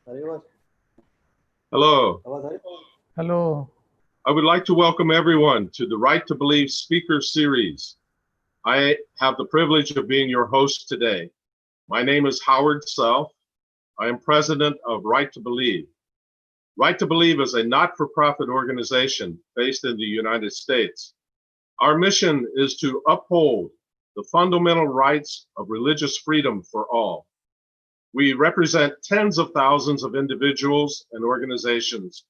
Hello. Hello. I would like to welcome everyone to the Right to Believe Speaker Series. I have the privilege of being your host today. My name is Howard Self. I am president of Right to Believe. Right to Believe is a not-for-profit organization based in the United States. Our mission is to uphold the fundamental rights of religious freedom for all. We represent tens of thousands of individuals and organizations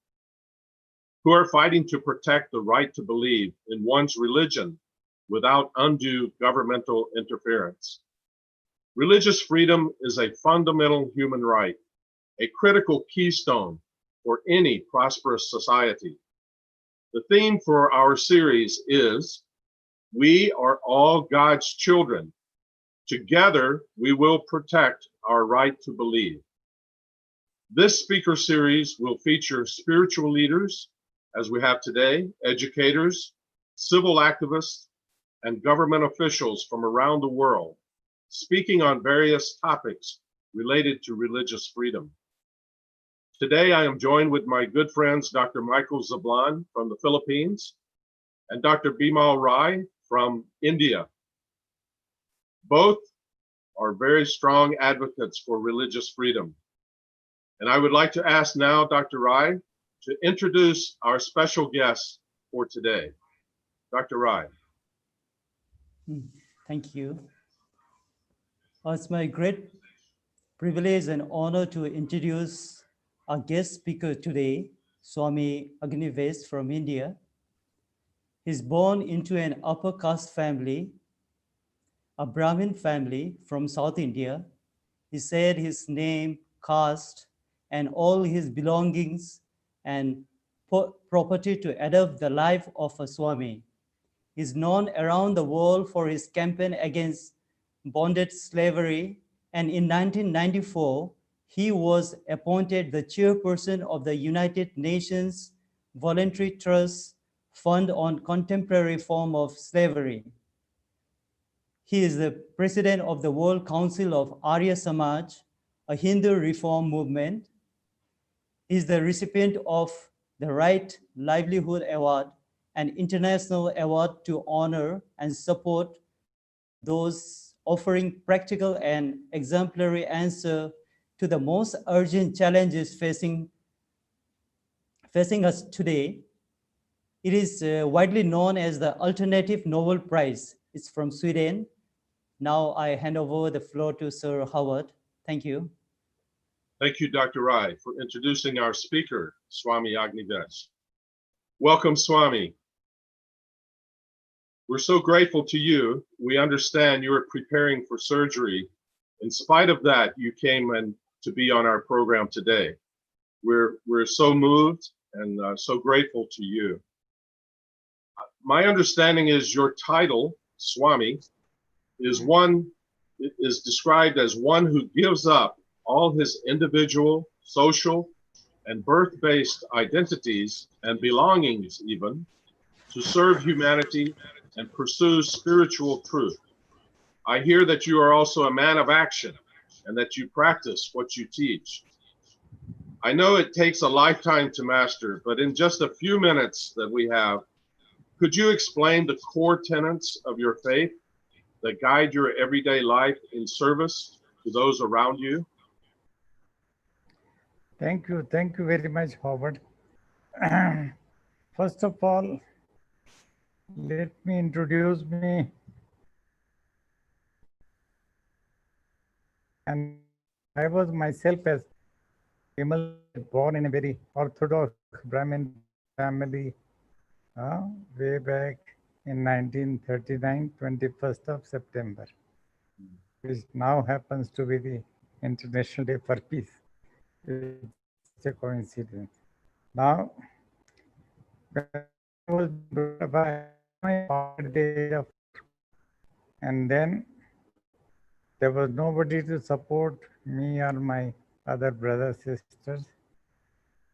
who are fighting to protect the right to believe in one's religion without undue governmental interference. Religious freedom is a fundamental human right, a critical keystone for any prosperous society. The theme for our series is, "We are all God's children. Together, we will protect our right to believe." This speaker series will feature spiritual leaders, as we have today, educators, civil activists, and government officials from around the world, speaking on various topics related to religious freedom. Today, I am joined with my good friends, Dr. Michael Zablan from the Philippines and Dr. Bimal Rai from India. Both are very strong advocates for religious freedom. And I would like to ask now Dr. Rai to introduce our special guest for today. Dr. Rai. Thank you. It's my great privilege and honor to introduce our guest speaker today, Swami Agnivesh from India. He's born into an upper caste family, a Brahmin family from South India. He said his name, caste, and all his belongings and property to adopt the life of a Swami. He's known around the world for his campaign against bondage slavery, and in 1994, he was appointed the chairperson of the United Nations Voluntary Trust Fund on Contemporary Form of Slavery. He is the president of the World Council of Arya Samaj, a Hindu reform movement. He is the recipient of the Right Livelihood Award, an international award to honor and support those offering practical and exemplary answer to the most urgent challenges facing us today. It is widely known as the Alternative Nobel Prize. It's from Sweden. Now I hand over the floor to Sir Howard. Thank you. Thank you, Dr. Rai, for introducing our speaker, Swami Agnivesh. Welcome, Swami. We're so grateful to you. We understand you are preparing for surgery. In spite of that, you came in to be on our program today. We're so moved and so grateful to you. My understanding is your title, Swami, is described as one who gives up all his individual, social, and birth-based identities and belongings even to serve humanity and pursue spiritual truth. I hear that you are also a man of action and that you practice what you teach. I know it takes a lifetime to master, but in just a few minutes that we have, could you explain the core tenets of your faith that guide your everyday life in service to those around you? Thank you very much, Howard. First of all, let me introduce me. And I was myself as Bimal, born in a very orthodox Brahmin family way back in 1939, 21st of September, which now happens to be the International Day for Peace. It's a coincidence. Now, I was brought by my day of, and then there was nobody to support me or my other brothers, sisters.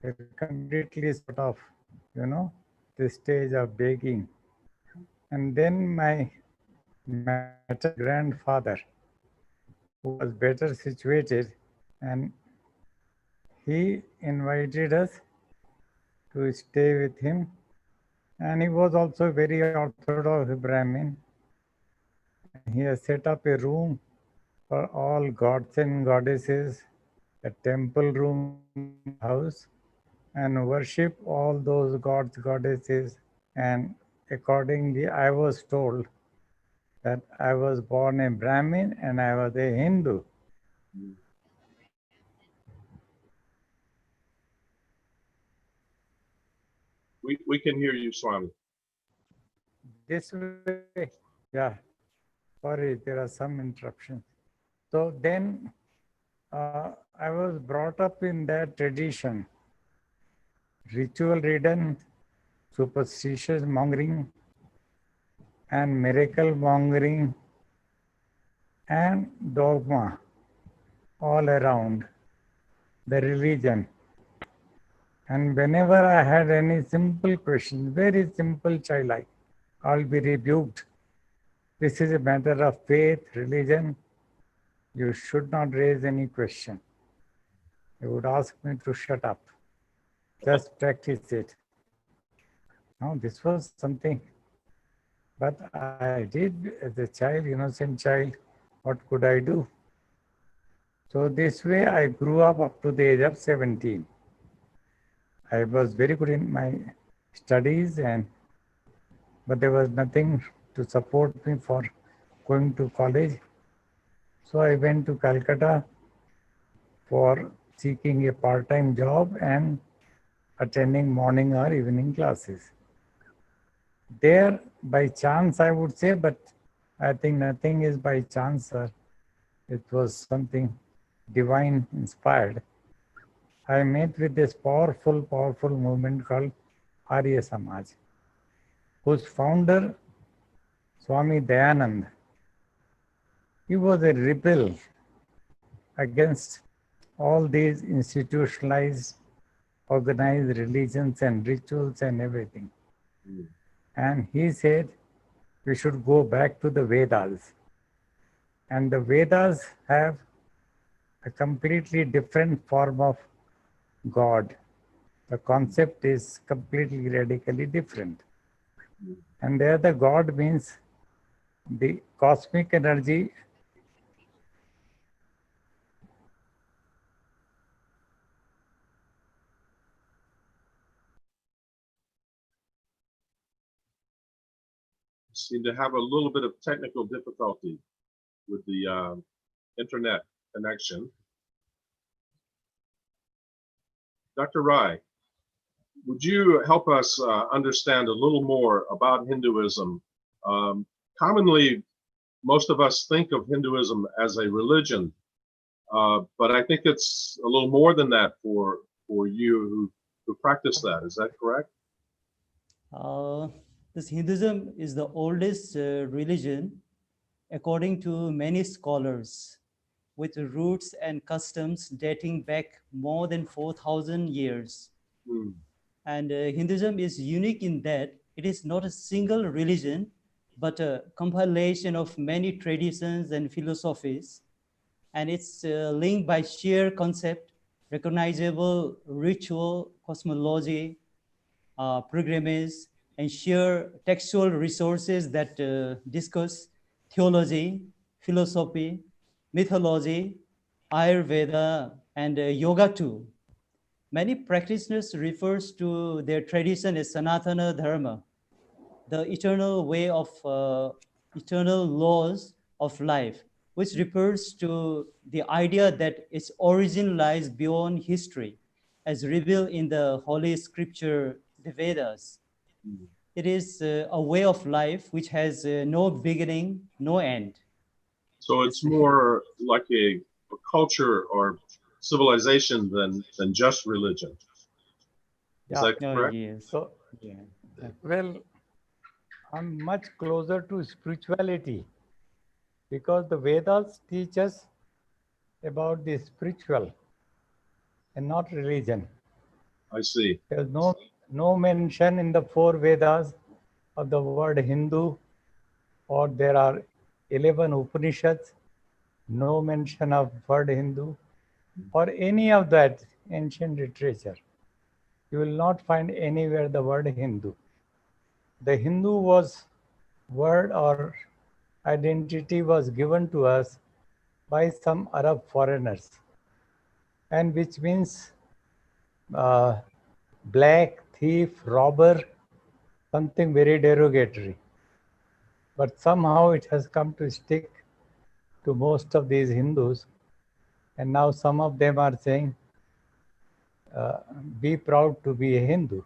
It completely sort of, the stage of begging. And then my grandfather, who was better situated, and he invited us to stay with him, and he was also very orthodox Brahmin. And he has set up a room for all gods and goddesses, a temple room in the house, and worship all those gods, goddesses. And accordingly, I was told that I was born a Brahmin and I was a Hindu. We can hear you, Swami. This way, yeah, sorry, there are some interruptions. So then I was brought up in that tradition, ritual ridden, superstitious mongering, and miracle mongering, and dogma all around the religion. And whenever I had any simple question, very simple childlike, I'll be rebuked. This is a matter of faith, religion. You should not raise any question. They would ask me to shut up. Just practice it. Now, this was something, but I did as a child, innocent child, what could I do? So this way I grew up to the age of 17. I was very good in my studies, but there was nothing to support me for going to college. So I went to Calcutta for seeking a part-time job and attending morning or evening classes. There, by chance, I would say, but I think nothing is by chance, sir. It was something divine inspired. I met with this powerful movement called Arya Samaj, whose founder, Swami Dayanand, he was a rebel against all these institutionalized, organized religions and rituals and everything. And he said, we should go back to the Vedas. And the Vedas have a completely different form of God. The concept is completely radically different. And there the God means the cosmic energy. Seem to have a little bit of technical difficulty with the internet connection. Dr. Rai, would you help us understand a little more about Hinduism? Commonly, most of us think of Hinduism as a religion, but I think it's a little more than that for you who practice that. Is that correct? This Hinduism is the oldest religion, according to many scholars, with roots and customs dating back more than 4,000 years. And Hinduism is unique in that it is not a single religion, but a compilation of many traditions and philosophies. And it's linked by sheer concept, recognizable ritual, cosmology, pilgrimage, and sheer textual resources that discuss theology, philosophy, mythology, Ayurveda, and yoga too. Many practitioners refers to their tradition as Sanatana Dharma, the eternal way of eternal laws of life, which refers to the idea that its origin lies beyond history, as revealed in the Holy Scripture, the Vedas. It is a way of life which has no beginning, no end. So it's more like a culture or civilization than just religion. Is that correct? Yes. So, well, I'm much closer to spirituality because the Vedas teach us about the spiritual and not religion. I see. There's no mention in the four Vedas of the word Hindu, or there are 11 Upanishads, no mention of word Hindu. or any of that ancient literature, you will not find anywhere the word Hindu. The Hindu was word or identity was given to us by some Arab foreigners, and which means uh, black, thief, robber, something very derogatory. But somehow it has come to stick to most of these Hindus, and now some of them are saying, uh, be proud to be a Hindu.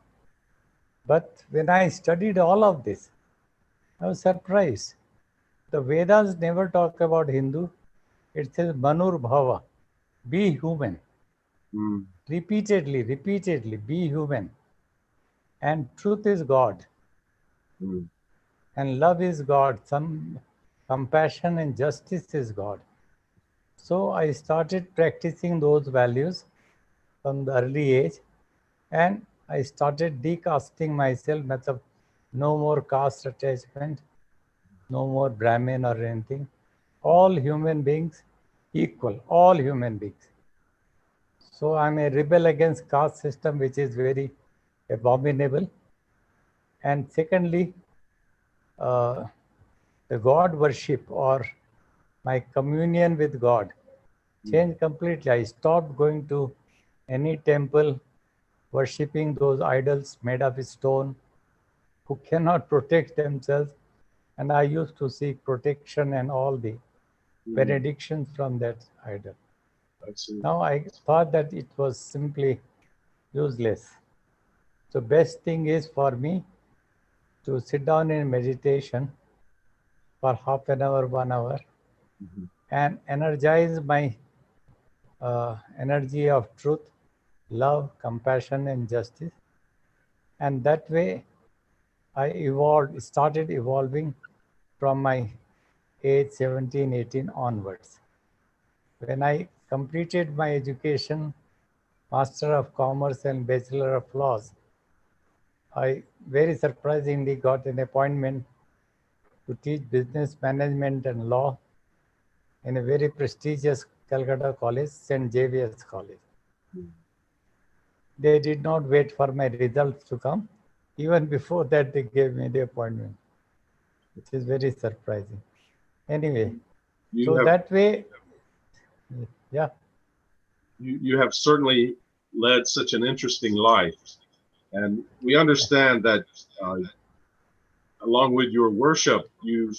But when I studied all of this, I was surprised. The Vedas never talk about Hindu. It says Manur Bhava, be human. Mm. Repeatedly, be human. And truth is God. Mm. And love is God. Some compassion and justice is God. So I started practicing those values from the early age, and I started decasting myself. Matlab, no more caste attachment, no more Brahmin or anything. All human beings equal, all human beings. So I'm a rebel against caste system, which is very abominable. And secondly, uh, the God worship or my communion with God changed completely. I stopped going to any temple, worshipping those idols made of stone who cannot protect themselves. And I used to seek protection and all the benedictions from that idol. I see. Now I thought that it was simply useless. So best thing is for me to sit down in meditation for half an hour, 1 hour, and energize my energy of truth, love, compassion, and justice. And that way, I started evolving from my age 17, 18 onwards. When I completed my education, Master of Commerce and Bachelor of Laws, I very surprisingly got an appointment to teach business management and law in a very prestigious Calcutta college, St. Xavier's College. They did not wait for my results to come. Even before that, they gave me the appointment, which is very surprising. Anyway, You so have that way, yeah. you have certainly led such an interesting life, and we understand that along with your worship, you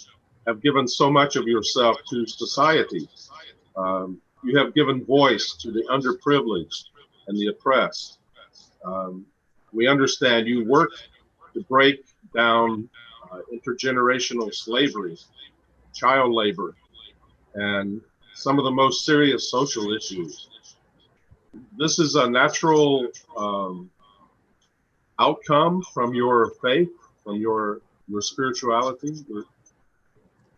have given so much of yourself to society. You have given voice to the underprivileged and the oppressed. We understand you work to break down intergenerational slavery, child labor, and some of the most serious social issues. This is a natural outcome from your faith, from your spirituality.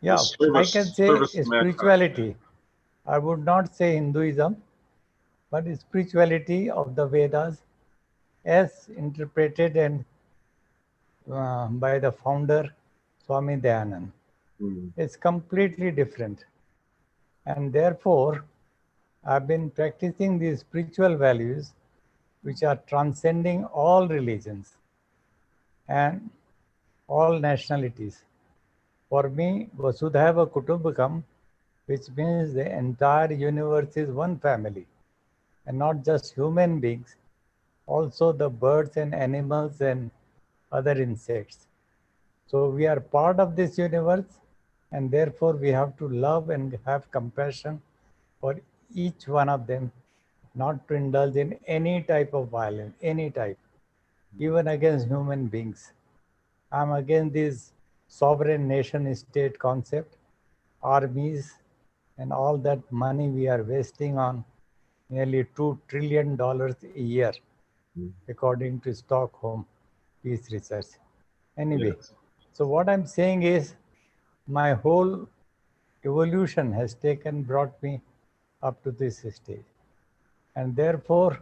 Yeah, I can say service to mankind. spirituality. I would not say Hinduism, but spirituality of the Vedas as interpreted and by the founder Swami Dayanand. It's completely different. And therefore, I've been practicing these spiritual values which are transcending all religions and all nationalities. For me, Vasudhaiva Kutumbakam, which means the entire universe is one family, and not just human beings, also the birds and animals and other insects. So we are part of this universe, and therefore we have to love and have compassion for each one of them, not to indulge in any type of violence, any type, even against human beings. I'm against this sovereign nation state concept, armies, and all that money we are wasting on nearly $2 trillion a year, according to Stockholm Peace Research. Anyway, Yes. so what I'm saying is my whole evolution has brought me up to this stage. And therefore,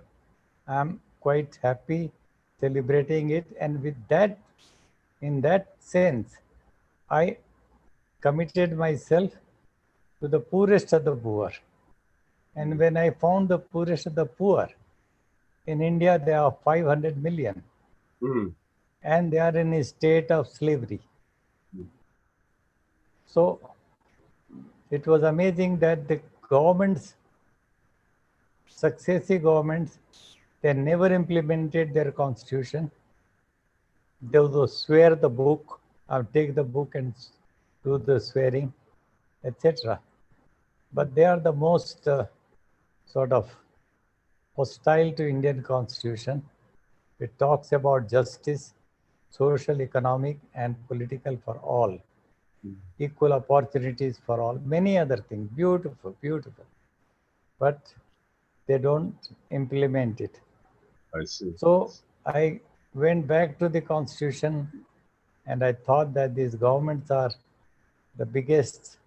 I'm quite happy celebrating it. And with that, in that sense, I committed myself to the poorest of the poor And when I found the poorest of the poor, in India there are 500 million, and they are in a state of slavery. So it was amazing that the governments, successive governments, they never implemented their constitution. They would swear the book, take the book and do the swearing, etc. But they are the most sort of hostile to Indian constitution. It talks about justice, social, economic, and political for all, equal opportunities for all, many other things. Beautiful, beautiful. But they don't implement it. I see. So I went back to the constitution and I thought that these governments are the biggest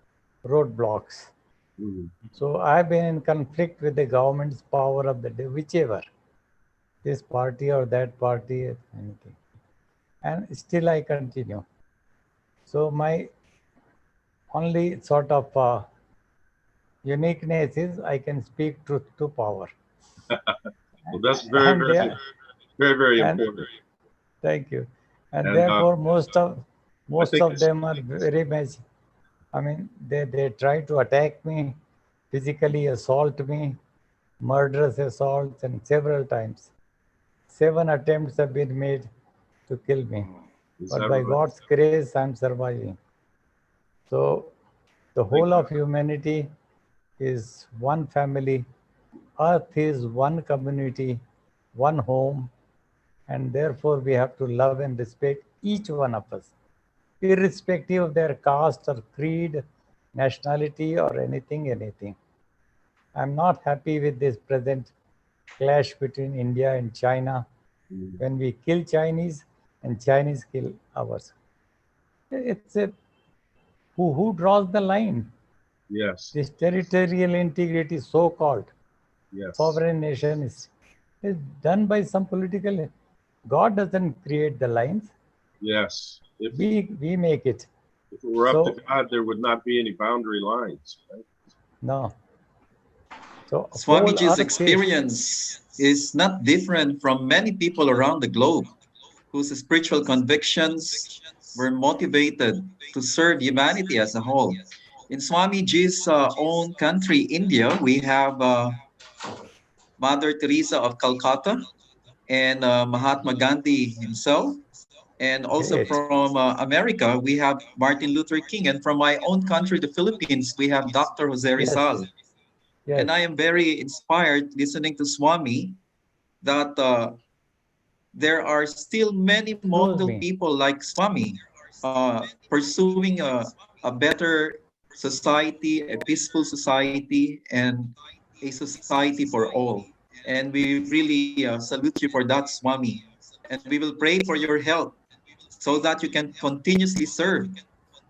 roadblocks. So I've been in conflict with the government's power of the day, whichever, this party or that party, anything. And still I continue. So my only sort of uniqueness is I can speak truth to power. Well, that's very, very and, important. Thank you. And And, therefore, most of them are it's- very much, I mean, they try to attack me, physically assault me, murderous assaults, and several times. 7 attempts have been made to kill me. Is But that by right? God's grace, I'm surviving. So the whole of humanity is one family. Earth is one community, one home, and therefore we have to love and respect each one of us, irrespective of their caste or creed, nationality, or anything. I'm not happy with this present clash between India and China when we kill Chinese and Chinese kill ours. It's a who draws the line? Yes. This territorial integrity, so-called Yes. sovereign nation, is done by some political. God doesn't create the lines. Yes. We make it. If it were up to God, there would not be any boundary lines. Right? No. So Swamiji's experience is not different from many people around the globe whose spiritual convictions were motivated to serve humanity as a whole. In Swamiji's own country, India, we have Mother Teresa of Calcutta and Mahatma Gandhi himself. And also Great. from America, we have Martin Luther King. And from my own country, the Philippines, we have Dr. Jose Rizal. Yes. And I am very inspired listening to Swami that there are still many model people like Swami pursuing a better society, a peaceful society, and a society for all. And we really salute you for that, Swami. And we will pray for your health so that you can continuously serve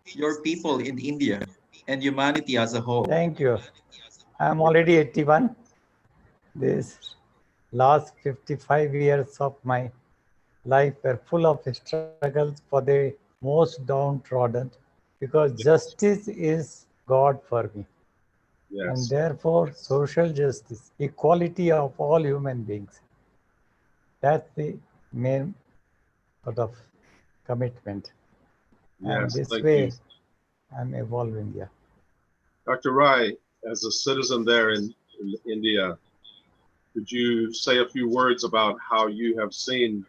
your people in India and humanity as a whole. Thank you. I'm already 81. This last 55 years of my life were full of struggles for the most downtrodden, because justice is God for me. Yes. And therefore, social justice, equality of all human beings. That's the main sort of commitment. And Yes. this Thank way, you. I'm evolving, yeah. Dr. Rai, as a citizen there in India, could you say a few words about how you have seen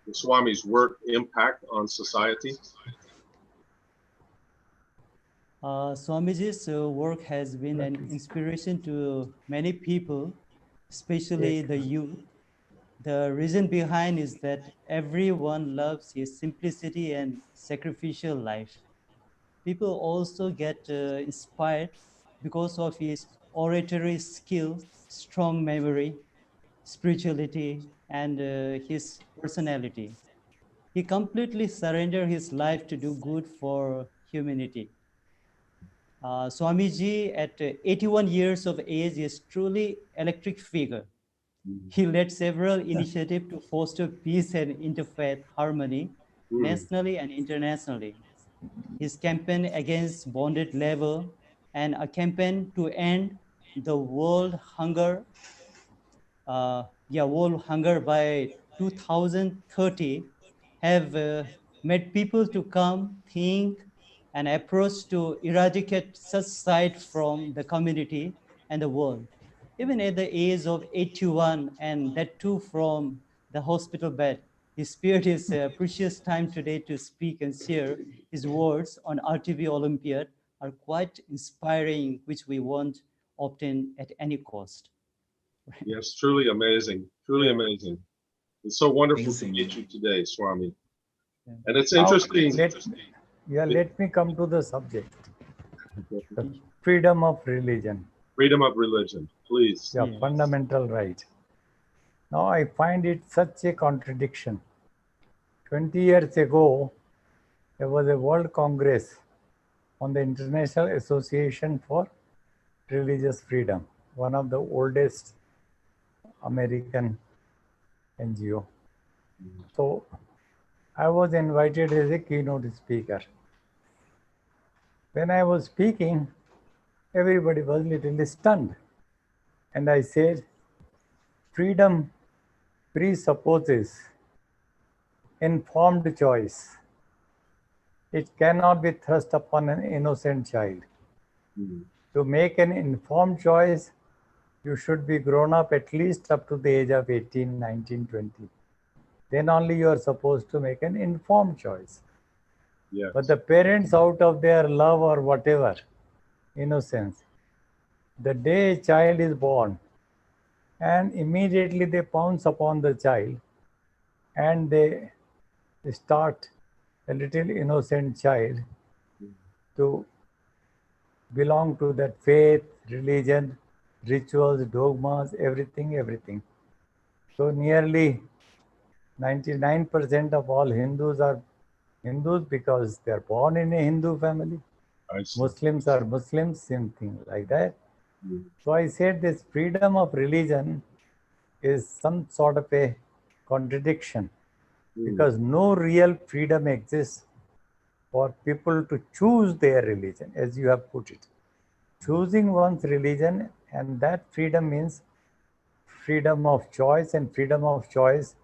the Swami's work impact on society? Swamiji's work has been an inspiration to many people, especially the youth. The reason behind is that everyone loves his simplicity and sacrificial life. People also get inspired because of his oratory skill, strong memory, spirituality, and his personality. He completely surrendered his life to do good for humanity. Swamiji, at 81 years of age, is truly electric figure. He led several initiatives to foster peace and interfaith harmony, nationally and internationally. His campaign against bonded labor and a campaign to end the world hunger, world hunger by 2030 have made people to come, think, and approach to eradicate such sight from the community and the world. Even at the age of 81, and that too from the hospital bed, he spared his precious time today to speak and share his words on RTV Olympiad are quite inspiring, which we won't obtain at any cost. Yes, truly amazing. Truly amazing. It's so wonderful to Amazing. meet you today, Swami. Yeah. And it's Now, interesting. let me come to the subject. The freedom of religion. Freedom of religion, please. Yeah, Yes. fundamental right. Now I find it such a contradiction. 20 years ago, there was a World Congress on the International Association for Religious Freedom, one of the oldest American NGO. So I was invited as a keynote speaker. When I was speaking, everybody was little stunned. And I said, freedom presupposes informed choice. It cannot be thrust upon an innocent child. To make an informed choice, you should be grown up at least up to the age of 18, 19, 20. Then only you are supposed to make an informed choice. Yes. But the parents, out of their love or whatever, innocence, the day a child is born, and immediately they pounce upon the child and they start a little innocent child to belong to that faith, religion, rituals, dogmas, everything. So nearly 99% of all Hindus are Hindus because they are born in a Hindu family. I see. Muslims are Muslims, same thing like that. So I said this freedom of religion is some sort of a contradiction because no real freedom exists for people to choose their religion, as you have put it. Choosing one's religion, and that freedom means freedom of choice, and freedom of choice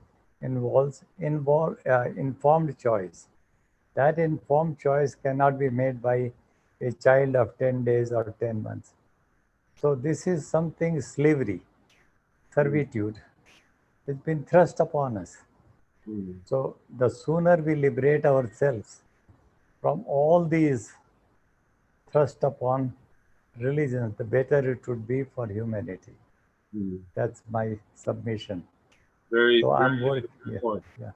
involves informed choice. That informed choice cannot be made by a child of 10 days or 10 months. So this is something slavery, servitude. It's been thrust upon us. So the sooner we liberate ourselves from all these thrust upon religions, the better it would be for humanity. That's my submission. Very, So I'm very working. good Yeah, point. yeah.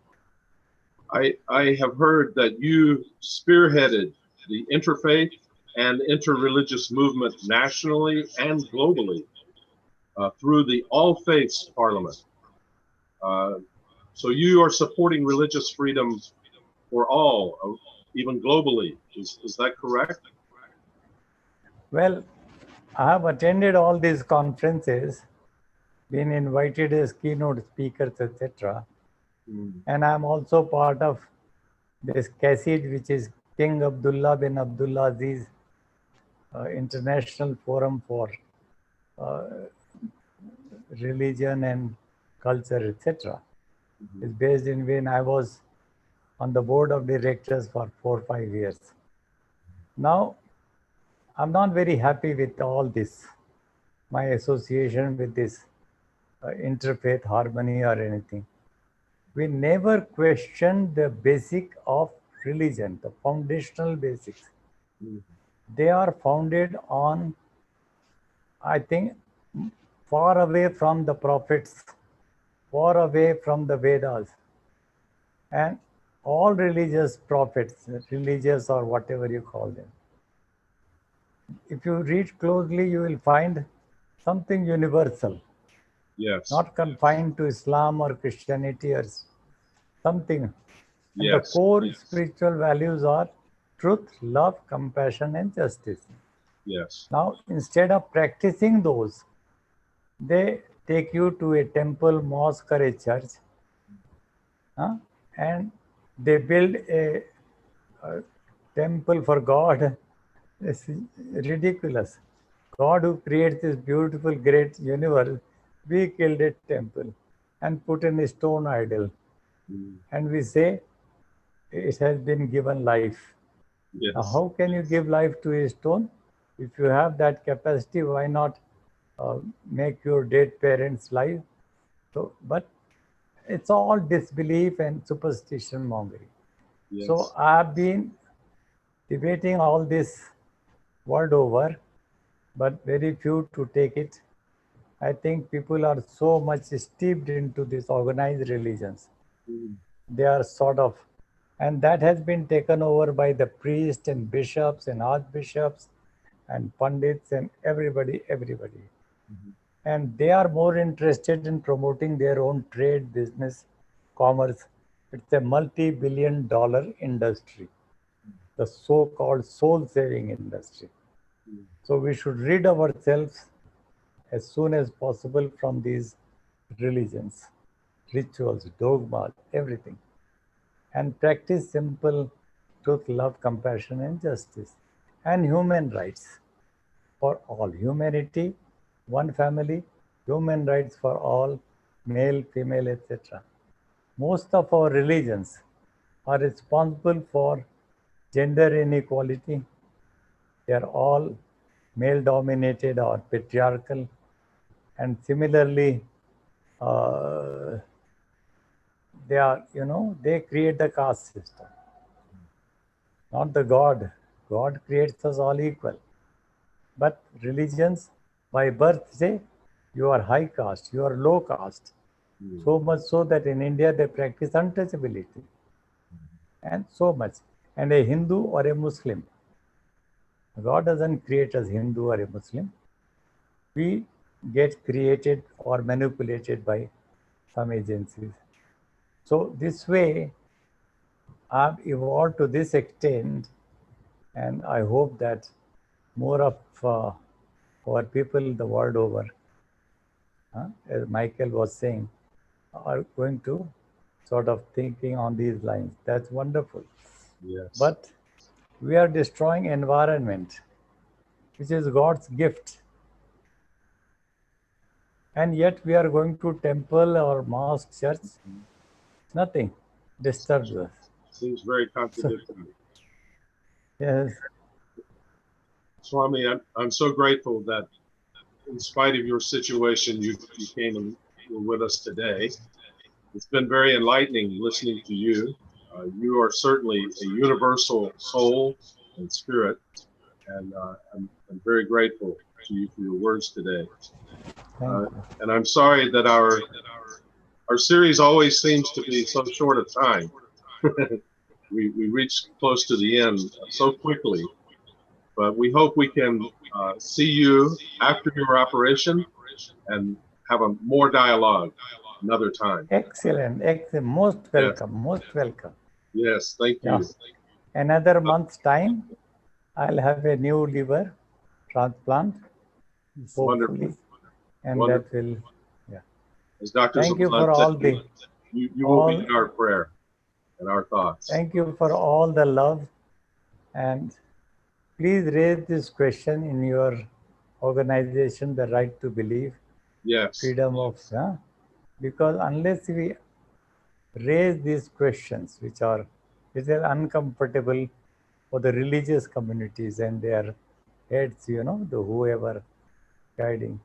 I have heard that you spearheaded the interfaith and interreligious movement nationally and globally through the All Faiths Parliament. So you are supporting religious freedom for all, even globally. Is that correct? Well, I have attended all these conferences, been invited as keynote speakers, etc. And I'm also part of this CASID, which is King Abdullah bin Abdullah Aziz International Forum for Religion and Culture, etc. It's based in Wien. I was on the board of directors for 4 or 5 years. Now, I'm not very happy with all this, my association with this interfaith harmony or anything. We never questioned the basic of religion, the foundational basics. They are founded on, I think, far away from the prophets, far away from the Vedas. And all religious prophets, religious or whatever you call them, if you read closely, you will find something universal. Yes. Not confined to Islam or Christianity or something. And Yes. the core spiritual values are truth, love, compassion, and justice. Yes. Now, instead of practicing those, they take you to a temple, mosque, or a church, and they build a temple for God. It's ridiculous. God who creates this beautiful, great universe, we killed a temple and put in a stone idol. And we say it has been given life. Yes. Now, how can you give life to a stone? If you have that capacity, why not make your dead parents live? So, but it's all disbelief and superstition mongering. Yes. So I've been debating all this world over, but very few to take it. I think people are so much steeped into these organized religions. They are sort of, and that has been taken over by the priests and bishops and archbishops and pundits and everybody. And they are more interested in promoting their own trade, business, commerce. It's a multi-billion-dollar industry, the so-called soul-saving industry. So we should rid ourselves as soon as possible from these religions, rituals, dogmas, everything, and practice simple truth, love, compassion, and justice, and human rights for all. Humanity, one family, human rights for all, male, female, etc. Most of our religions are responsible for gender inequality. They are all male dominated or patriarchal, and similarly, they are, they create the caste system, not the God. God creates us all equal. But religions, by birth, say you are high caste, you are low caste. So much so that in India they practice untouchability. And so much. And a Hindu or a Muslim, God doesn't create us Hindu or a Muslim. We get created or manipulated by some agencies. So this way, I've evolved to this extent, and I hope that more of our people the world over, as Michael was saying, are going to sort of thinking on these lines. That's wonderful. Yes. But we are destroying environment, which is God's gift. And yet we are going to temple or mosque, church. Nothing disturbs us. Seems very contradictory. Yes. Swami, I'm so grateful that in spite of your situation, you came and were with us today. It's been very enlightening listening to you. You are certainly a universal soul and spirit, and I'm very grateful to you for your words today. And I'm sorry that our series always seems to be so short of time. we reach close to the end so quickly, but we hope we can see you after your operation and have a more dialogue another time. Excellent, excellent. Most welcome, most welcome. Yes, thank you. Yeah. Another month's time, I'll have a new liver transplant, hopefully. Wonderful. And Wonderful. that will, yeah. As Dr. Thank you Zablad for all said, the, you will be in our prayer and our thoughts. thank you for all the love, and please raise this question in your organization, the right to believe, Yes. freedom of, because unless we raise these questions, which are uncomfortable for the religious communities and their heads, the whoever guiding.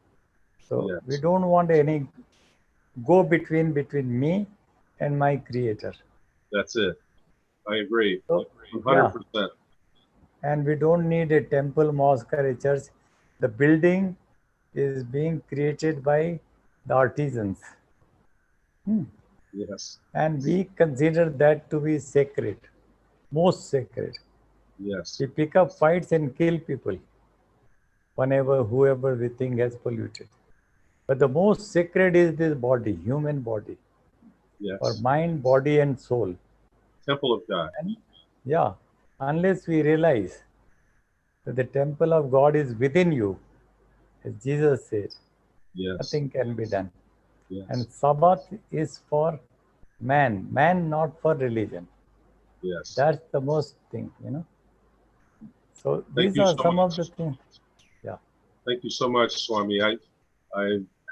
So Yes. we don't want any go between me and my creator. That's it. I agree. So, 100%. And we don't need a temple, mosque, or a church. The building is being created by the artisans. Yes. And we consider that to be sacred, most sacred. Yes. We pick up fights and kill people whenever, whoever we think has polluted. But the most sacred is this body, human body, Yes. or mind, body, and soul. Temple of God. And, unless we realize that the temple of God is within you, as Jesus said, Yes. nothing can be done. Yes. And Sabbath is for man, not for religion. Yes. That's the most thing, So Thank these you are so some much. of the things. Yeah. Thank you so much, Swami. I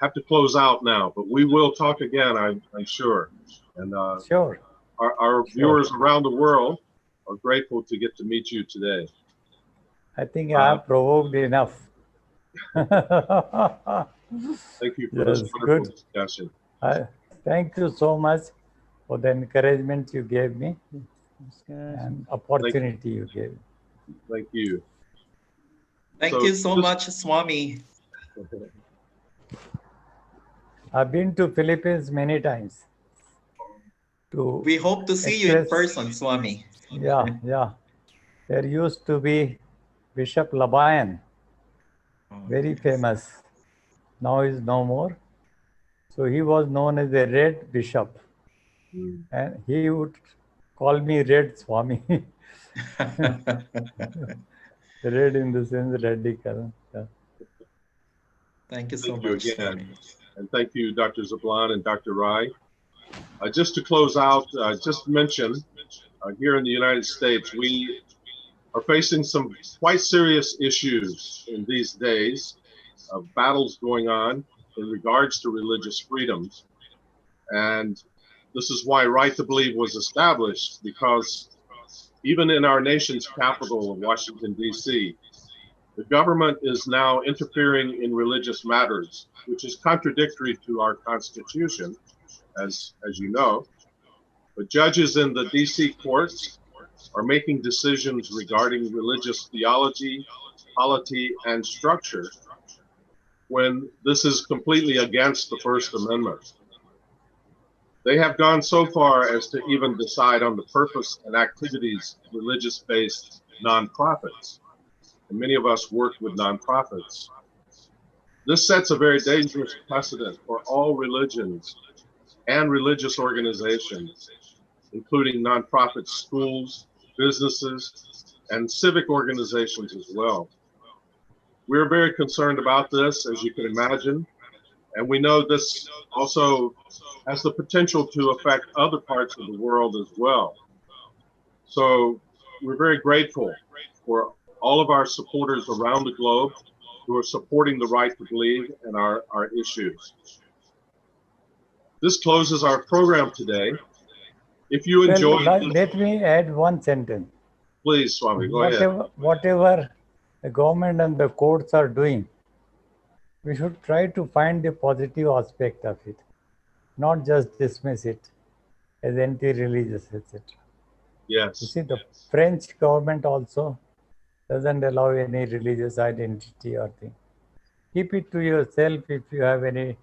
have to close out now, but we will talk again, I'm sure. And Sure. our viewers around the world are grateful to get to meet you today. I think I have provoked enough. Thank you for this wonderful discussion. Thank you so much for the encouragement you gave me and opportunity you gave. Thank you. Thank you so much, Swami. I've been to Philippines many times. We hope to see you in person, Swami. Yeah. There used to be Bishop Labayan, very famous. Now is no more. So he was known as the Red Bishop. And he would call me Red Swami. Red in the sense radical. Yeah. Thank you so much, Swami. And thank you, Dr. Zablan and Dr. Rai. Just to close out, just to mention, here in the United States, we are facing some quite serious issues in these days of battles going on in regards to religious freedoms. And this is why Right to Believe was established, because even in our nation's capital of Washington, D.C., the government is now interfering in religious matters, which is contradictory to our Constitution, as you know. But judges in the D.C. courts are making decisions regarding religious theology, polity, and structure when this is completely against the First Amendment. They have gone so far as to even decide on the purpose and activities of religious-based nonprofits. And many of us work with nonprofits. This sets a very dangerous precedent for all religions and religious organizations, including nonprofit schools, businesses, and civic organizations as well. We're very concerned about this, as you can imagine, and we know this also has the potential to affect other parts of the world as well. So we're very grateful for all of our supporters around the globe who are supporting the Right to Believe and our issues. This closes our program today. If you enjoyed... Let me add one sentence. Please, Swami, go ahead. Whatever the government and the courts are doing, we should try to find the positive aspect of it, not just dismiss it as anti-religious, etc. Yes. You see, the French government also doesn't allow any religious identity or thing. Keep it to yourself if you have any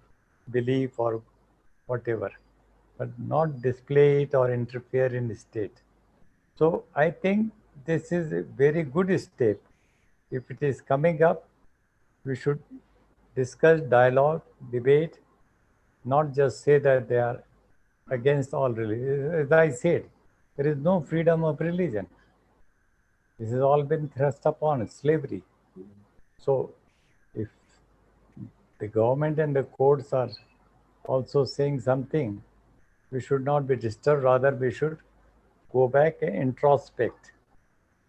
belief or whatever, but not display it or interfere in the state. So I think this is a very good step. If it is coming up, we should discuss, dialogue, debate, not just say that they are against all religion. As I said, there is no freedom of religion. This has all been thrust upon us, slavery. So if the government and the courts are also saying something, we should not be disturbed. Rather, we should go back and introspect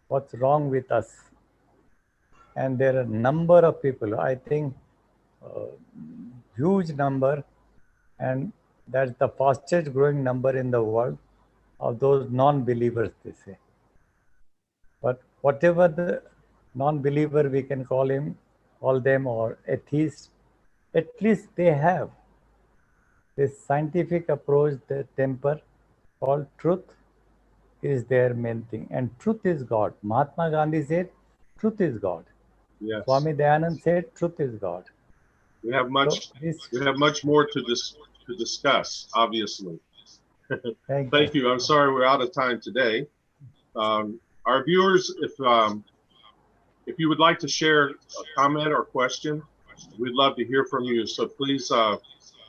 what's wrong with us. And there are a number of people, I think, huge number, and that's the fastest growing number in the world of those non-believers, they say. But whatever the non-believer we can call them, or atheists, at least they have this scientific approach, the temper called truth is their main thing. And truth is God. Mahatma Gandhi said, truth is God. Yes. Swami Dayanand said, truth is God. We have much more to discuss, obviously. Thank you. I'm sorry we're out of time today. Our viewers, if you would like to share a comment or question, we'd love to hear from you. So please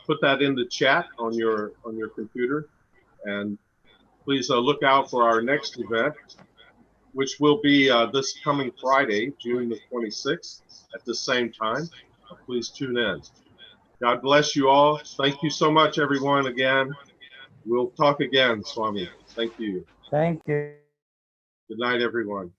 put that in the chat on your computer, and please look out for our next event, which will be this coming Friday, June the 26th, at the same time. Please tune in. God bless you all. Thank you so much, everyone, again. We'll talk again, Swami. Thank you. Thank you. Good night, everyone.